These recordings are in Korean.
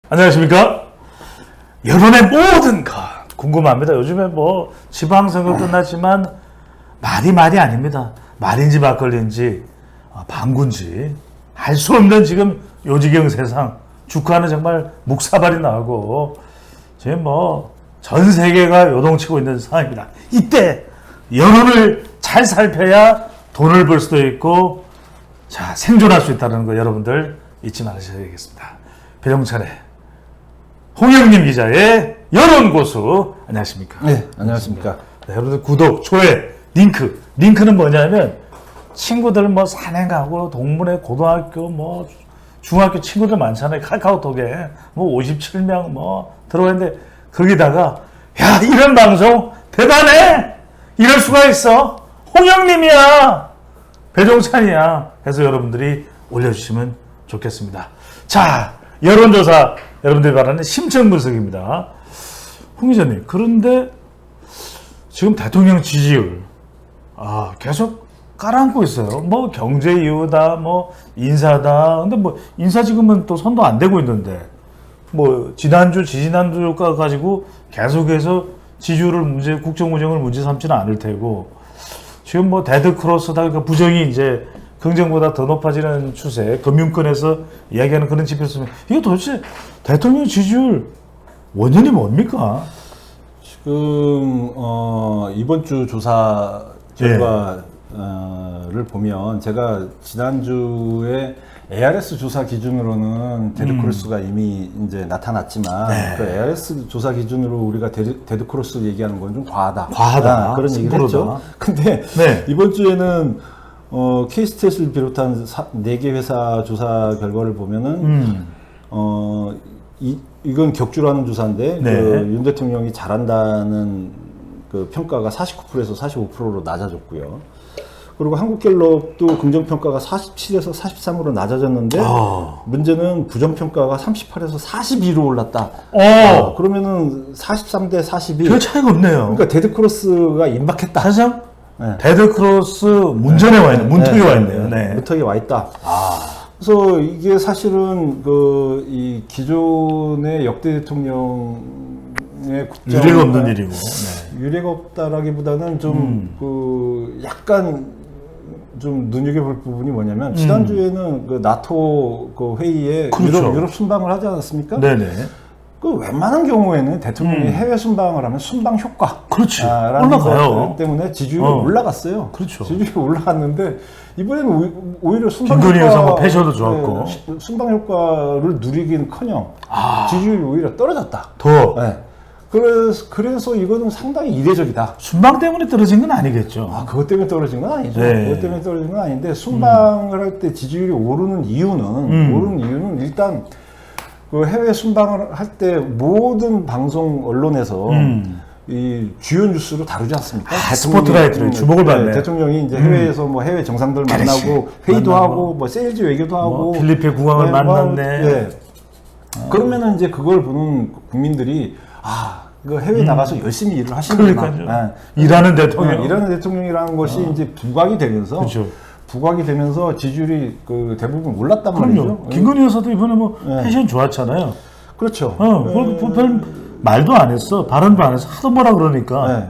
안녕하십니까? 여론의 모든 것 궁금합니다. 요즘에 뭐 지방선거 끝났지만 말이 아닙니다. 말인지 막걸리인지 방구인지 알 수 없는 지금 요지경 세상 주가는 정말 묵사발이 나고 지금 뭐 전 세계가 요동치고 있는 상황입니다. 이때 여론을 잘 살펴야 돈을 벌 수도 있고 자 생존할 수 있다는 거 여러분들 잊지 말으셔야겠습니다. 배종찬의 홍영림 기자의 여론고수 안녕하십니까? 네, 안녕하십니까? 네, 여러분들 구독, 좋아요, 링크는 뭐냐면 친구들 뭐 산행 가고 동문회 고등학교 뭐 중학교 친구들 많잖아요. 카카오톡에 뭐 57명 뭐 들어왔는데 거기다가 야 이런 방송 대단해 이럴 수가 있어 홍영림이야 배종찬이야 해서 여러분들이 올려주시면 좋겠습니다. 자 여론조사 여러분들이 바라는 심층 분석입니다. 홍 기자님 그런데 지금 대통령 지지율 계속 깔아앉고 있어요. 뭐 경제 이유다 뭐 인사다. 근데 뭐 인사 지금은 또 손도 안 대고 있는데 뭐 지난주 지지난주가 가지고 계속해서 지지율을 국정운영을 문제 삼지는 않을 테고 지금 뭐 데드크로스다 그러니까 부정이 이제 긍정보다 더 높아지는 추세 금융권에서 이야기하는 그런 지표였으면 이게 도대체 대통령 지지율 원인이 뭡니까? 지금 이번 주 조사 결과를 보면 제가 지난주에 ARS 조사 기준으로는 데드크로스가 이미 이제 나타났지만 그 ARS 조사 기준으로 우리가 데드크로스 얘기하는 건 좀 과하다. 그런 얘기를 했죠. 근데 이번 주에는 K스탯을 비롯한 4개 회사 조사 결과를 보면은 이건 격주라는 조사인데 윤 대통령이 잘한다는 그 평가가 49%에서 45%로 낮아졌고요. 그리고 한국갤럽도 긍정평가가 47에서 43으로 낮아졌는데 문제는 부정평가가 38에서 42로 올랐다. 그러면은 43대 42. 별 차이가 없네요. 그러니까 데드크로스가 임박했다. 사실상 데드크로스 문전에 와 있는 문턱에 와 있네요. 문턱에 와 있다. 그래서 이게 사실은 이 기존의 역대 대통령의 유례가 없는 일이고 유례가 없다라기보다는 좀 약간 좀 눈여겨볼 부분이 뭐냐면 지난주에는 그 나토 그 회의에 그렇죠. 유럽 순방을 하지 않았습니까? 네네. 그 웬만한 경우에는 대통령이 해외 순방을 하면 순방 효과. 그렇지. 올라가요. 때문에 지지율이 올라갔어요. 그렇죠. 지지율이 올라갔는데 이번에는 오히려 순방 김건희 여사 뭐 패셔도 좋았고 순방 효과를 누리기는커녕 지지율이 오히려 떨어졌다. 그래서 이거는 상당히 이례적이다. 순방 때문에 떨어진 건 아니겠죠. 그것 때문에 떨어진 건 아니죠. 그것 때문에 떨어진 건 아닌데 순방을 할 때 지지율이 오르는 이유는 일단 그 해외 순방을 할 때 모든 방송 언론에서 이 주요 뉴스로 다루지 않습니까? 스포트라이트를 주목을 받네. 대통령이 이제 해외에서 뭐 해외 정상들 만나고 회의도 하고 뭐 세일즈 외교도 하고 필리핀 국왕을 만났네. 그러면은 이제 그걸 보는 국민들이 그 해외 나가서 열심히 일을 하시는구나. 일하는 대통령. 일하는 대통령이라는 것이 이제 부각이 되면서 그렇죠. 부각이 되면서 지지율이 그 대부분 올랐단 말이죠. 김건희 여사도 이번에 뭐 패션 좋았잖아요. 그렇죠. 별 말도 안 했어. 발언도 안 했어. 하도 뭐라 그러니까.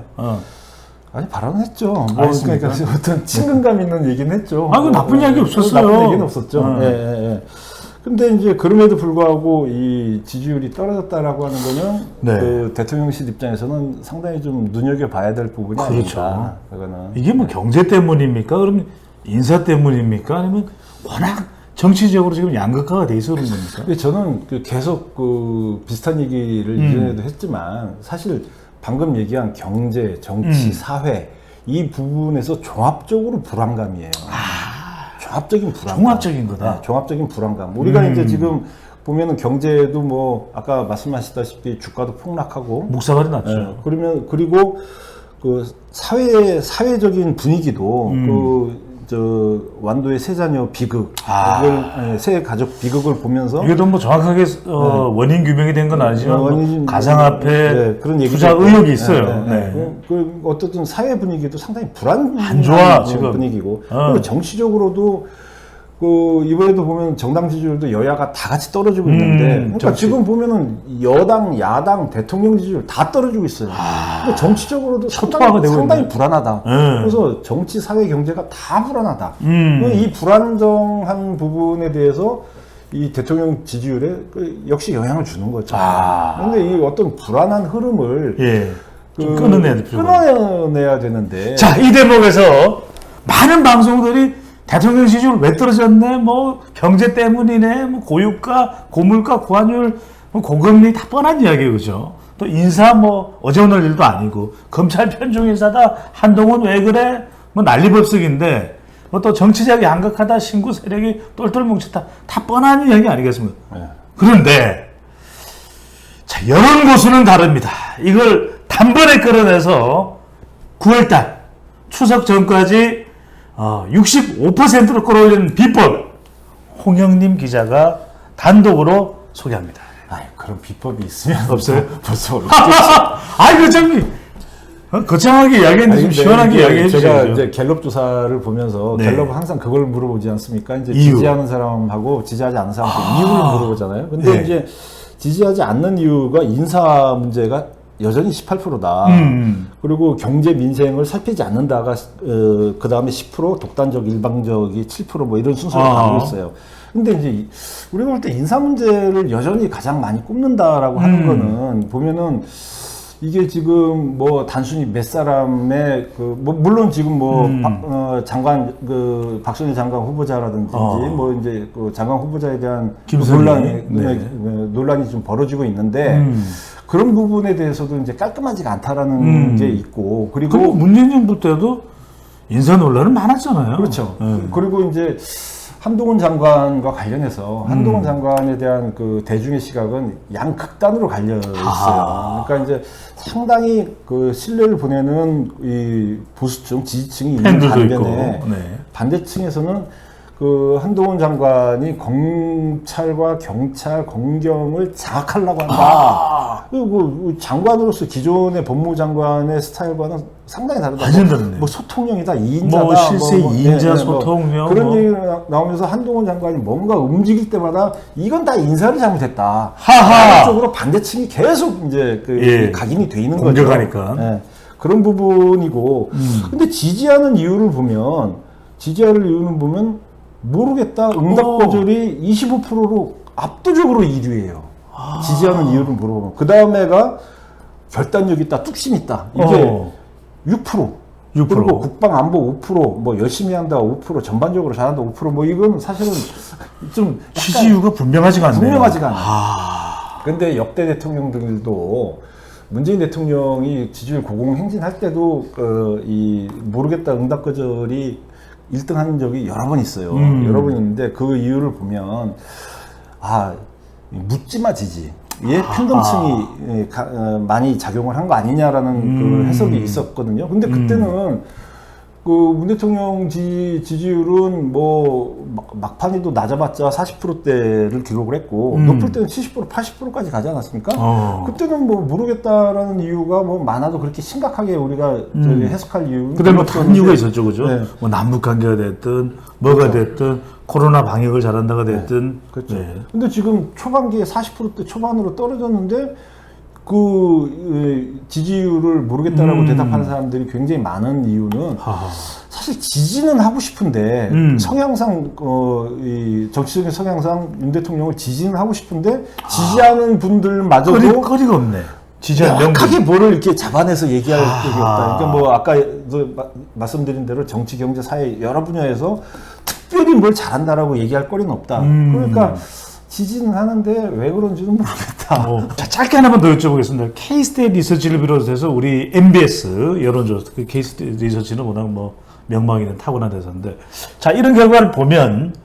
아니 발언은 했죠. 뭐 그러니까 어떤 친근감 있는 얘기는 했죠. 그 나쁜 이야기 없었어요. 나쁜 얘기는 없었죠. 근데 이제 그럼에도 불구하고 이 지지율이 떨어졌다라고 하는 거는 그 대통령실 입장에서는 상당히 좀 눈여겨봐야 될 부분이 아닙니까? 그거는. 이게 뭐 경제 때문입니까? 그러면 인사 때문입니까? 아니면 워낙 정치적으로 지금 양극화가 돼 있어 그런 겁니까? 근데 저는 계속 비슷한 얘기를 이전에도 했지만 사실 방금 얘기한 경제, 정치, 사회 이 부분에서 종합적으로 불안감이에요. 종합적인 불안감. 종합적인 거다. 종합적인 불안감. 우리가 이제 지금 보면은 경제도 뭐 아까 말씀하셨다시피 주가도 폭락하고 묵사발이 났죠. 그리고 그 사회적인 분위기도 완도의 세자녀 비극, 새 가족 비극을 보면서 이게 뭐 정확하게 원인 규명이 된 건 아니지만 가상화폐 그런 투자 의혹이 있어요. 그 어쨌든 사회 분위기도 상당히 안 좋아 지금 분위기고 그리고 정치적으로도 이번에도 보면 정당 지지율도 여야가 다 같이 떨어지고 있는데, 그러니까 정치. 지금 보면은 여당, 야당, 대통령 지지율 다 떨어지고 있어요. 그러니까 정치적으로도 촉박하게 되고 상당히 있네. 불안하다. 그래서 정치, 사회, 경제가 다 불안하다. 이 불안정한 부분에 대해서 이 대통령 지지율에 역시 영향을 주는 거죠. 그런데 이 어떤 불안한 흐름을 예. 좀 끊어내야 되는데. 자, 이 대목에서 많은 방송들이 대통령 지지율 왜 떨어졌네? 뭐 경제 때문이네? 뭐 고유가, 고물가, 고환율, 뭐 고금리 다 뻔한 이야기 그죠? 또 인사 뭐 어제 오늘 일도 아니고 검찰 편중 인사다 한동훈 왜 그래? 뭐 난리법석인데 뭐 또 정치적이 양극하다 신구 세력이 똘똘 뭉쳤다 다 뻔한 이야기 아니겠습니까? 네. 그런데 자 여론보수는 다릅니다. 이걸 단번에 끌어내서 9월달 추석 전까지 65%로 끌어올리는 비법 홍영림 기자가 단독으로 소개합니다. 그런 비법이 있으면 없어요? 벌써 아이고 저기 거창하게 이야기했는데 좀 시원하게 이야기해 주세요. 제가 이제 갤럽 조사를 보면서 네. 갤럽은 항상 그걸 물어보지 않습니까? 이제 이유. 지지하는 사람하고 지지하지 않는 사람한테 이유를 물어보잖아요. 근데 네. 이제 지지하지 않는 이유가 인사 문제가 여전히 18%다. 그리고 경제 민생을 살피지 않는다가 그 다음에 10%, 독단적 일방적이 7% 뭐 이런 순서로 가고 있어요. 근데 이제 우리가 볼 때 인사 문제를 여전히 가장 많이 꼽는다라고 하는 거는 보면은 이게 지금 뭐 단순히 몇 사람의 뭐 물론 지금 뭐 장관 박순일 장관 후보자라든지 뭐 이제 그 장관 후보자에 대한 논란이 좀 벌어지고 있는데 그런 부분에 대해서도 이제 깔끔하지가 않다라는 게 있고 그리고 문재인 정부 때도 인사 논란은 많았잖아요. 그렇죠. 그리고 이제 한동훈 장관과 관련해서 한동훈 장관에 대한 그 대중의 시각은 양극단으로 갈려 있어요. 그러니까 이제 상당히 그 신뢰를 보내는 이 보수층, 지지층이 있는 반면에 반대층에서는 그 한동훈 장관이 검찰과 경찰, 검경을 장악하려고 한다. 그리고 장관으로서 기존의 법무장관의 스타일과는 상당히 다르다. 완전 다르네. 뭐 소통령이다, 2인자다. 뭐 실세 2인자 소통령. 그런 얘기가 나오면서 한동훈 장관이 뭔가 움직일 때마다 이건 다 인사를 잘못했다. 하하. 쪽으로 반대층이 계속 이제 각인이 돼 있는 공격하니까. 거죠. 예. 그런 부분이고. 근데 지지하는 이유를 보면 모르겠다. 응답 거절이 25%로 압도적으로 1위예요. 지지하는 이유를 물어보면. 그 다음에가 결단력 있다, 뚝심 있다. 이게 6%. 그리고 국방안보 5%, 뭐 열심히 한다 5%, 전반적으로 잘한다 5%, 뭐 이건 사실은 좀 지지율가 분명하지가 않네요. 분명하지가 않아요. 근데 역대 대통령들도 문재인 대통령이 지지율 고공행진할 때도 이 모르겠다 응답 거절이 1등 하는 적이 여러 번 있어요. 여러 번 있는데 그 이유를 보면 묻지마 지지. 팬덤층이 많이 작용을 한 거 아니냐라는 그 해석이 있었거든요. 근데 그때는 그 문 대통령 지지율은 뭐 막판에도 낮아봤자 40%대를 기록을 했고 높을 때는 70%, 80%까지 가지 않았습니까? 그때는 뭐 모르겠다라는 이유가 뭐 많아도 그렇게 심각하게 우리가 해석할 이유는 그다음에 뭐 다른 이유가 있었죠, 그죠? 네. 뭐 남북 관계가 됐든 뭐가 됐든 코로나 방역을 잘한다가 됐든. 그렇죠. 근데 지금 초반기에 40%대 초반으로 떨어졌는데 그 지지율을 모르겠다라고 대답하는 사람들이 굉장히 많은 이유는 사실 지지는 하고 싶은데 성향상 이 정치적인 성향상 윤 대통령을 지지는 하고 싶은데 지지하는 분들마저도 거리가 없네. 명확하게 뭐를 이렇게 잡아내서 얘기할 적이 없다. 그러니까 뭐 아까 말씀드린 대로 정치, 경제, 사회 여러 분야에서 특별히 뭘 잘한다라고 얘기할 거리는 없다. 그러니까 지지는 하는데 왜 그런지는 모르겠다. 자, 짧게 하나만 더 여쭤보겠습니다. K-스테이트 리서치를 비롯해서 우리 MBS 여론조사, 그 K-스테이트 리서치는 워낙 뭐 명망 있는 타고난 대사인데, 자, 이런 결과를 보면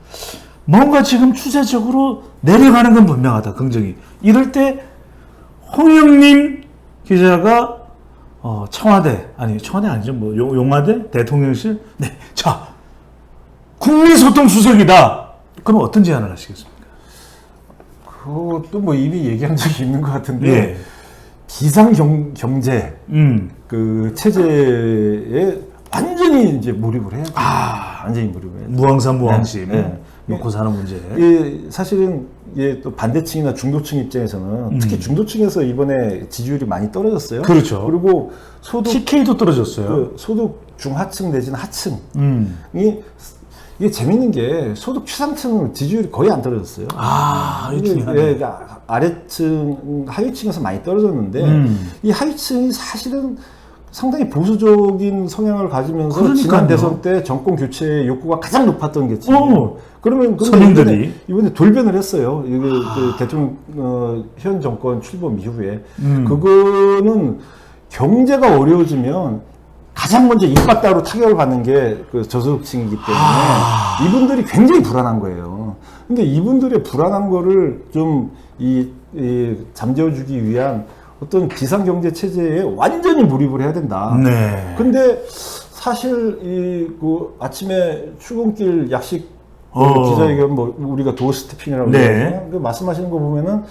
뭔가 지금 추세적으로 내려가는 건 분명하다, 긍정이. 이럴 때 홍영림 기자가 청와대 아니죠, 뭐 용화대 대통령실, 네, 자, 국민소통수석이다. 그럼 어떤 제안을 하시겠습니까? 그것도 뭐 이미 얘기한 적이 있는 것 같은데 비상경제 그 체제에 완전히 이제 몰입을 해야 돼요. 완전히 몰입을 해야 돼요. 무항산 무항심. 놓고 사는 문제. 사실은 또 반대층이나 중도층 입장에서는 특히 중도층에서 이번에 지지율이 많이 떨어졌어요. 그렇죠. 그리고 소득 TK도 떨어졌어요. 소득 중하층 내지는 하층이 이게 재밌는 게 소득 최상층은 지지율이 거의 안 떨어졌어요. 이게 중요하네. 아래층, 하위층에서 많이 떨어졌는데 이 하위층이 사실은 상당히 보수적인 성향을 가지면서 그러니까요. 지난 대선 때 정권 교체 욕구가 가장 높았던 게 그러면 서민들이 이번에 돌변을 했어요. 이게 그 대통령 현 정권 출범 이후에 그거는 경제가 어려워지면 가장 먼저 입바다로 타격을 받는 게 그 저소득층이기 때문에 이분들이 굉장히 불안한 거예요. 근데 이분들의 불안한 거를 좀 잠재워주기 위한 어떤 비상경제 체제에 완전히 몰입을 해야 된다. 네. 근데 사실 그 아침에 출근길 약식 기자회견 우리가 도어 스태핑이라고 네. 그 말씀하시는 거 보면은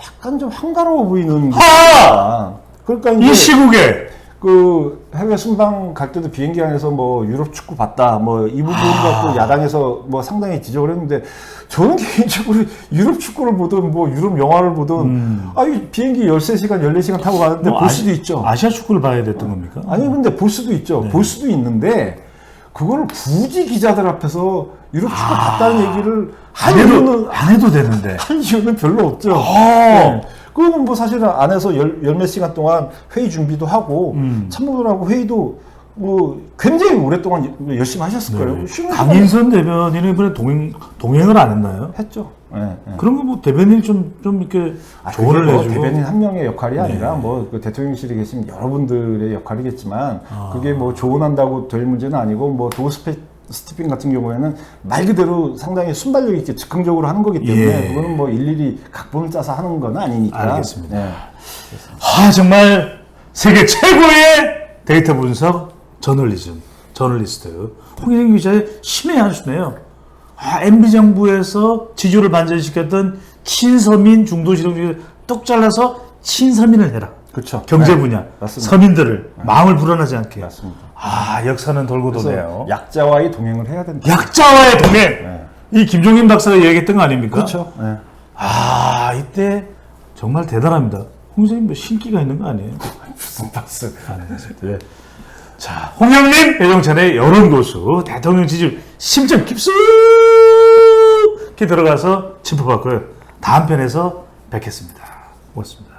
약간 좀 한가로워 보이는 거야. 그러니까 이 시국에 그 해외 순방 갈 때도 비행기 안에서 유럽 축구 봤다 이 부분 갖고 야당에서 상당히 지적을 했는데 저는 개인적으로 유럽 축구를 보든 유럽 영화를 보든 이 비행기 13시간 14시간 타고 가는데 볼 수도 있죠. 아시아 축구를 봐야 됐던 겁니까? 아니 근데 볼 수도 있죠. 볼 수도 있는데 그걸 굳이 기자들 앞에서 유럽 축구 봤다는 얘기를 안 해도 되는데 할 이유는 별로 없죠. 네. 그거는 사실은 안에서 열 몇 시간 동안 회의 준비도 하고 참모들하고 회의도 굉장히 오랫동안 열심히 하셨을 거예요. 강인선 대변인은 이번에 동행을 안 했나요? 했죠. 네. 그런 거 대변인이 좀 이렇게 조언을 해주고 대변인 한 명의 역할이 아니라 그 대통령실에 계신 여러분들의 역할이겠지만 그게 조언한다고 될 문제는 아니고 도어 스티핑 같은 경우에는 말 그대로 상당히 순발력 있게 즉흥적으로 하는 거기 때문에 그거는 일일이 각본을 짜서 하는 건 아니니까. 알겠습니다. 네. 정말 세계 최고의 데이터 분석 저널리스트 홍희정 기자의 신의 한 수네요. MB 정부에서 지지율을 반전시켰던 친서민 중도지도 중에 뚝 잘라서 친서민을 해라. 그렇죠. 경제 분야, 맞습니다. 서민들을 마음을 불안하지 않게. 맞습니다. 역사는 돌고 도네요. 약자와의 동행을 해야 된다. 약자와의 동행. 이 김종인 박사가 얘기했던 거 아닙니까? 그렇죠. 네. 이때 정말 대단합니다. 홍선님 신기가 있는 거 아니에요? 무슨 박스. 네. 자, 홍영민, 배종찬의 여론고수 대통령 지지율 심층 깊숙이 들어가서 짚어봤고요. 다음 편에서 뵙겠습니다. 고맙습니다.